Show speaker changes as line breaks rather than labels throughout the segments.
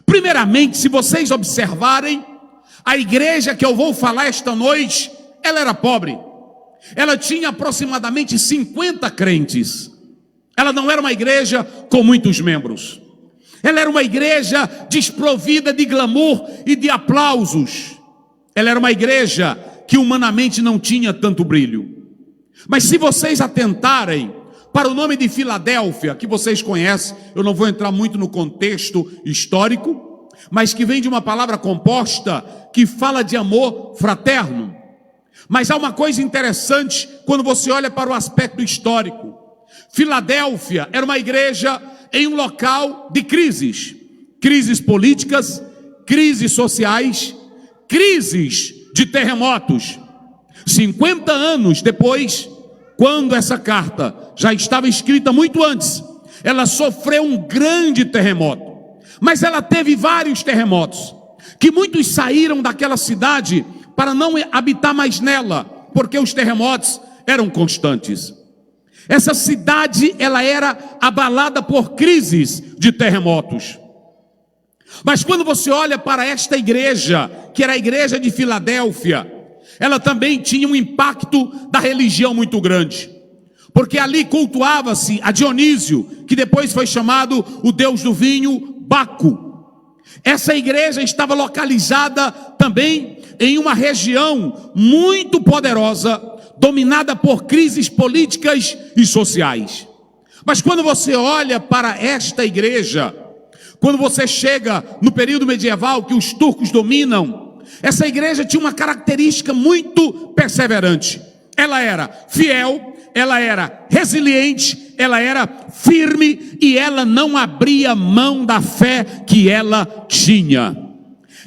Primeiramente, se vocês observarem, a igreja que eu vou falar esta noite, ela era pobre. Ela tinha aproximadamente 50 crentes. Ela não era uma igreja com muitos membros. Ela era uma igreja desprovida de glamour e de aplausos. Ela era uma igreja que humanamente não tinha tanto brilho. Mas se vocês atentarem para o nome de Filadélfia, que vocês conhecem, eu não vou entrar muito no contexto histórico, mas que vem de uma palavra composta que fala de amor fraterno. Mas há uma coisa interessante quando você olha para o aspecto histórico. Filadélfia era uma igreja em um local de crises. Crises políticas, crises sociais, crises de terremotos. 50 anos depois, quando essa carta já estava escrita muito antes, ela sofreu um grande terremoto. Mas ela teve vários terremotos, que muitos saíram daquela cidade para não habitar mais nela, porque os terremotos eram constantes. Essa cidade, ela era abalada por crises de terremotos. Mas quando você olha para esta igreja, que era a igreja de Filadélfia, ela também tinha um impacto da religião muito grande. Porque ali cultuava-se a Dionísio, que depois foi chamado o deus do vinho, Baco. Essa igreja estava localizada também em uma região muito poderosa, dominada por crises políticas e sociais. Mas quando você olha para esta igreja, quando você chega no período medieval que os turcos dominam, essa igreja tinha uma característica muito perseverante. Ela era fiel, ela era resiliente, ela era firme e ela não abria mão da fé que ela tinha.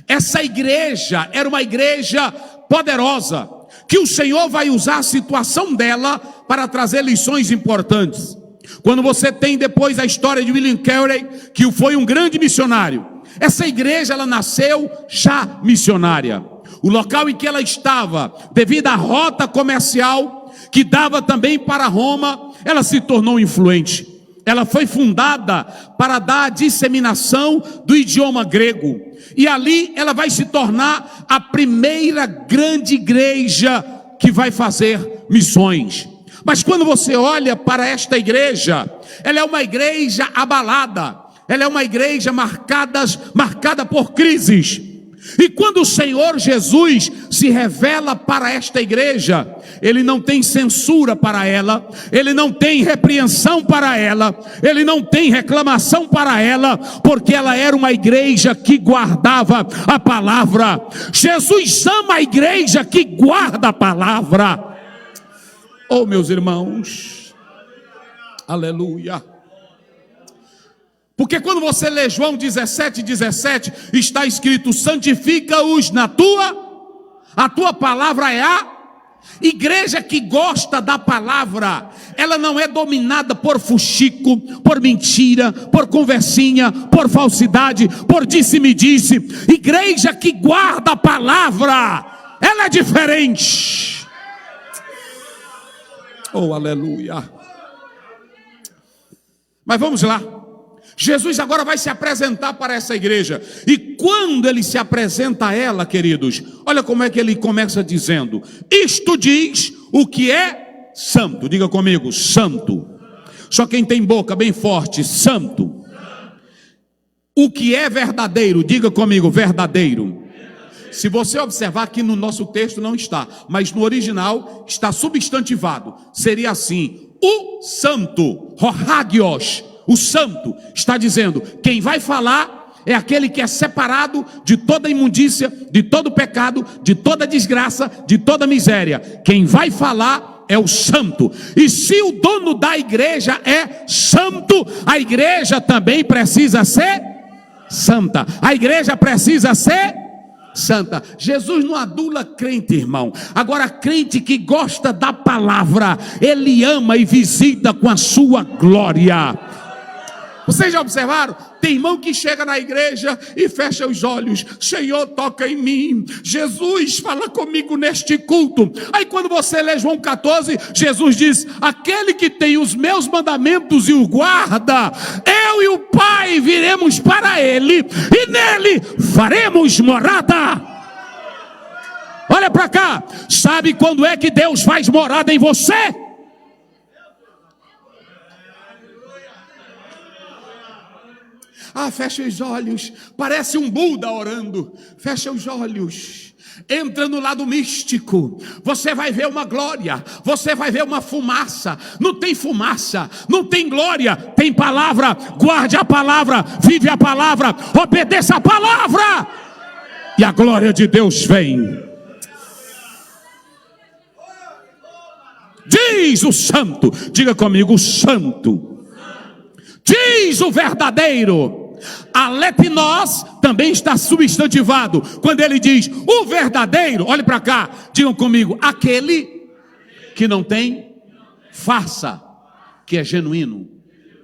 Essa igreja era uma igreja poderosa, que o Senhor vai usar a situação dela para trazer lições importantes. Quando você tem depois a história de William Carey, que foi um grande missionário, essa igreja ela nasceu já missionária. O local em que ela estava, devido à rota comercial que dava também para Roma, ela se tornou influente. Ela foi fundada para dar a disseminação do idioma grego. E ali ela vai se tornar a primeira grande igreja que vai fazer missões. Mas quando você olha para esta igreja, ela é uma igreja abalada. Ela é uma igreja marcada por crises. E quando o Senhor Jesus se revela para esta igreja, Ele não tem censura para ela, Ele não tem repreensão para ela, Ele não tem reclamação para ela, porque ela era uma igreja que guardava a palavra. Jesus ama a igreja que guarda a palavra. Oh, meus irmãos, aleluia. Porque quando você lê João 17:17, está escrito: santifica-os na a tua palavra é a igreja que gosta da palavra. Ela não é dominada por fuxico, por mentira, por conversinha, por falsidade, por disse-me-disse. Igreja que guarda a palavra, ela é diferente. Oh, aleluia. Mas vamos lá. Jesus agora vai se apresentar para essa igreja. E quando ele se apresenta a ela, queridos, olha como é que ele começa dizendo: isto diz o que é santo. Diga comigo, santo. Só quem tem boca bem forte, santo. O que é verdadeiro, diga comigo, verdadeiro. Se você observar aqui no nosso texto não está, mas no original está substantivado. Seria assim: o santo, Hagios. O santo está dizendo, quem vai falar é aquele que é separado de toda imundícia, de todo pecado, de toda desgraça, de toda miséria. Quem vai falar é o santo. E se o dono da igreja é santo, a igreja também precisa ser santa. A igreja precisa ser santa. Jesus não adula crente, irmão. Agora, crente que gosta da palavra, ele ama e visita com a sua glória. Vocês já observaram? Tem irmão que chega na igreja e fecha os olhos. Senhor, toca em mim. Jesus, fala comigo neste culto. Aí quando você lê João 14, Jesus diz: aquele que tem os meus mandamentos e o guarda, eu e o Pai viremos para ele, e nele faremos morada. Olha para cá. Sabe quando é que Deus faz morada em você? Fecha os olhos, parece um Buda orando. Fecha os olhos, entra no lado místico. Você vai ver uma glória, você vai ver uma fumaça. Não tem fumaça, não tem glória, tem palavra. Guarde a palavra, vive a palavra, obedeça a palavra, e a glória de Deus vem. Diz o santo, diga comigo, o santo. Diz o verdadeiro. Aletnós também está substantivado. Quando ele diz o verdadeiro, olhe para cá, digam comigo, aquele que não tem farsa, que é genuíno,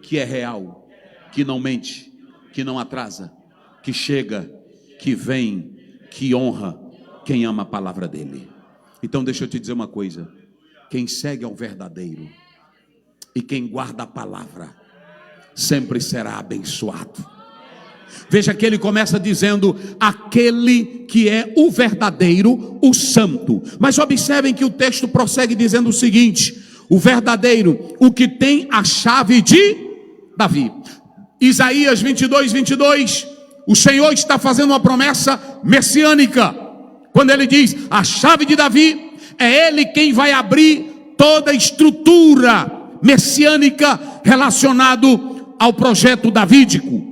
que é real, que não mente, que não atrasa, que chega, que vem, que honra quem ama a palavra dele. Então deixa eu te dizer uma coisa: quem segue ao verdadeiro e quem guarda a palavra sempre será abençoado. Veja que ele começa dizendo aquele que é o verdadeiro, o santo. Mas observem que o texto prossegue dizendo o seguinte: o verdadeiro, o que tem a chave de Davi. Isaías 22, o Senhor está fazendo uma promessa messiânica, quando ele diz: a chave de Davi, é ele quem vai abrir toda a estrutura messiânica relacionado ao projeto davídico.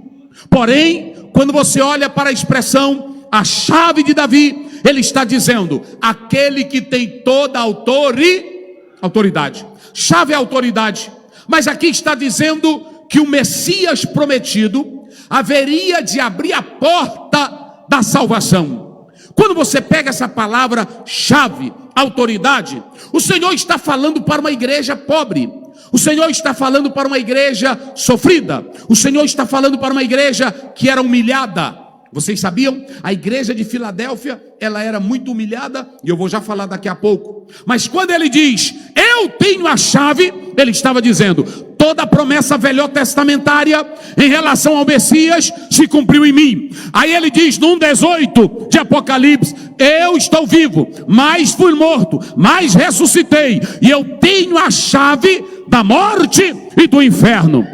Porém, quando você olha para a expressão a chave de Davi, ele está dizendo aquele que tem toda a autoridade. Chave é autoridade, mas aqui está dizendo que o Messias prometido haveria de abrir a porta da salvação. Quando você pega essa palavra chave, autoridade, o Senhor está falando para uma igreja pobre. O Senhor está falando para uma igreja sofrida. O Senhor está falando para uma igreja que era humilhada. Vocês sabiam? A igreja de Filadélfia, ela era muito humilhada, e eu vou já falar daqui a pouco. Mas quando ele diz, eu tenho a chave, ele estava dizendo, toda a promessa velhotestamentária em relação ao Messias se cumpriu em mim. Aí ele diz no 1:18 de Apocalipse, eu estou vivo, mas fui morto, mas ressuscitei, e eu tenho a chave da morte e do inferno.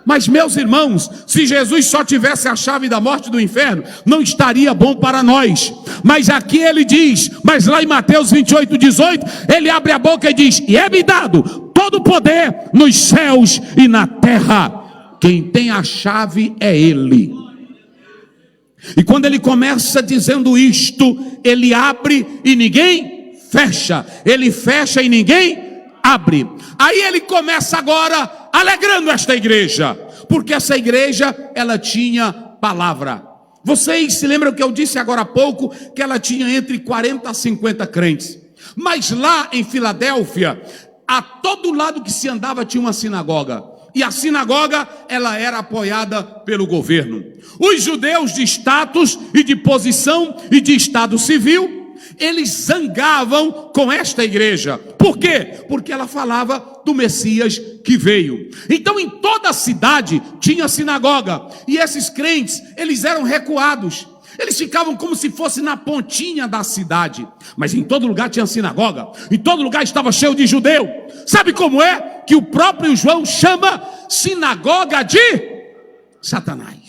Mas meus irmãos, se Jesus só tivesse a chave da morte e do inferno, não estaria bom para nós. Mas aqui ele diz, mas lá em Mateus 28:18, ele abre a boca e diz, e é-me dado todo o poder nos céus e na terra. Quem tem a chave é ele. E quando ele começa dizendo isto, ele abre e ninguém fecha, ele fecha e ninguém abre. Aí ele começa agora alegrando esta igreja, porque essa igreja, ela tinha palavra. Vocês se lembram que eu disse agora há pouco, que ela tinha entre 40 a 50 crentes. Mas lá em Filadélfia, a todo lado que se andava tinha uma sinagoga. E a sinagoga, ela era apoiada pelo governo. Os judeus de status e de posição e de estado civil, eles zangavam com esta igreja. Por quê? Porque ela falava do Messias que veio. Então em toda a cidade tinha sinagoga. E esses crentes, eles eram recuados. Eles ficavam como se fosse na pontinha da cidade. Mas em todo lugar tinha sinagoga. Em todo lugar estava cheio de judeu. Sabe como é que o próprio João chama sinagoga de Satanás?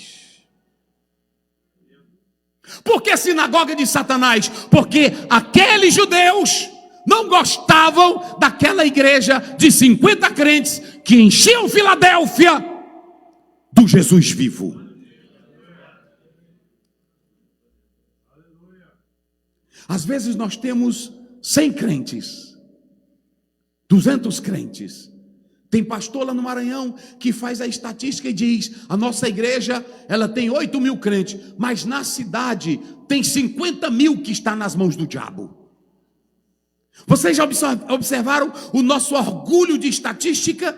Por que sinagoga de Satanás? Porque aqueles judeus não gostavam daquela igreja de 50 crentes que enchiam Filadélfia do Jesus vivo. Às vezes nós temos 100 crentes, 200 crentes. Tem pastor lá no Maranhão que faz a estatística e diz, a nossa igreja, ela tem 8.000 crentes, mas na cidade tem 50.000 que está nas mãos do diabo. Vocês já observaram o nosso orgulho de estatística?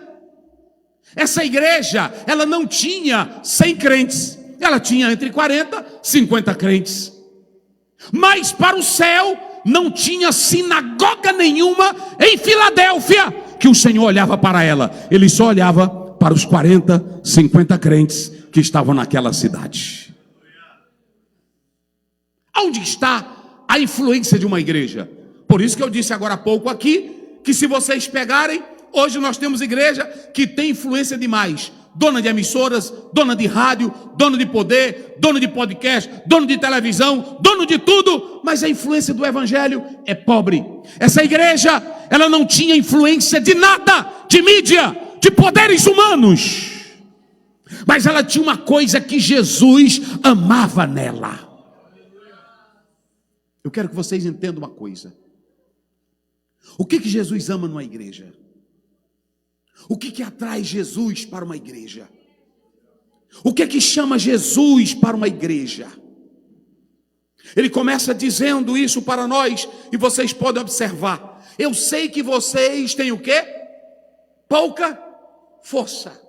Essa igreja, ela não tinha 100 crentes, ela tinha entre 40 e 50 crentes. Mas para o céu não tinha sinagoga nenhuma em Filadélfia que o Senhor olhava para ela. Ele só olhava para os 40, 50 crentes que estavam naquela cidade. Onde está a influência de uma igreja? Por isso que eu disse agora há pouco aqui, que se vocês pegarem, hoje nós temos igreja que tem influência demais. Dona de emissoras, dona de rádio, dono de poder, dono de podcast, dono de televisão, dono de tudo, mas a influência do evangelho é pobre. Essa igreja, ela não tinha influência de nada, de mídia, de poderes humanos, mas ela tinha uma coisa que Jesus amava nela. Eu quero que vocês entendam uma coisa. O que Jesus ama numa igreja? O que atrai Jesus para uma igreja? O que chama Jesus para uma igreja? Ele começa dizendo isso para nós, e vocês podem observar. Eu sei que vocês têm o quê? Pouca força.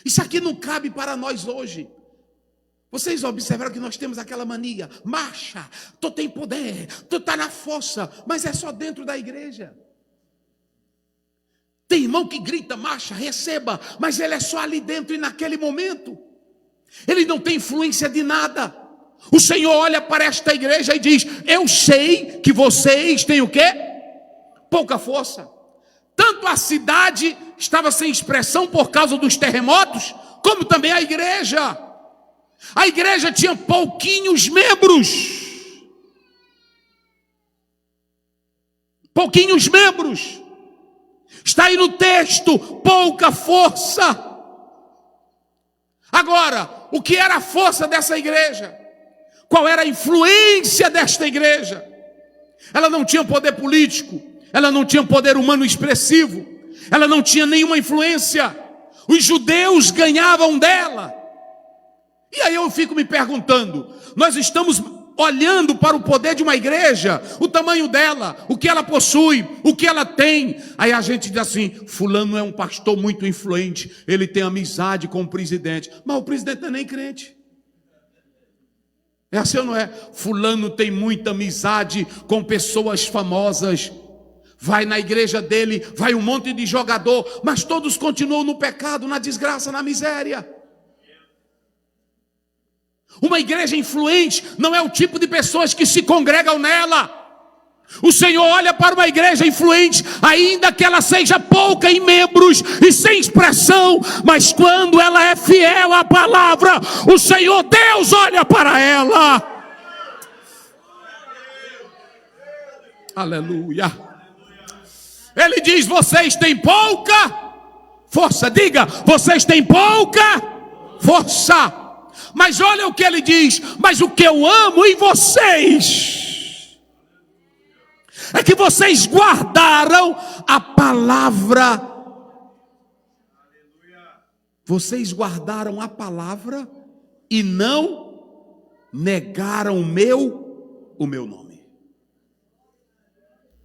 Isso aqui não cabe para nós hoje. Vocês observaram que nós temos aquela mania: marcha, tu tem poder, tu está na força, mas é só dentro da igreja. Tem irmão que grita, marcha, receba, mas ele é só ali dentro e naquele momento. Ele não tem influência de nada. O Senhor olha para esta igreja e diz: eu sei que vocês têm o quê? Pouca força. Tanto a cidade estava sem expressão por causa dos terremotos, como também a igreja. A igreja tinha pouquinhos membros. Pouquinhos membros. Está aí no texto, pouca força. Agora, o que era a força dessa igreja? Qual era a influência desta igreja? Ela não tinha poder político, ela não tinha poder humano expressivo, ela não tinha nenhuma influência. Os judeus ganhavam dela. E aí eu fico me perguntando, nós estamos olhando para o poder de uma igreja, o tamanho dela, o que ela possui, o que ela tem. Aí a gente diz assim: fulano é um pastor muito influente, ele tem amizade com o presidente. Mas o presidente não é nem crente. É assim ou não é? Fulano tem muita amizade com pessoas famosas. Vai na igreja dele, vai um monte de jogador, mas todos continuam no pecado, na desgraça, na miséria. Uma igreja influente não é o tipo de pessoas que se congregam nela. O Senhor olha para uma igreja influente, ainda que ela seja pouca em membros e sem expressão, mas quando ela é fiel à palavra, o Senhor Deus olha para ela. Aleluia. Ele diz: vocês têm pouca força. Diga: vocês têm pouca força. Mas olha o que ele diz: mas o que eu amo em vocês é que vocês guardaram a palavra. Vocês guardaram a palavra e não negaram o meu nome.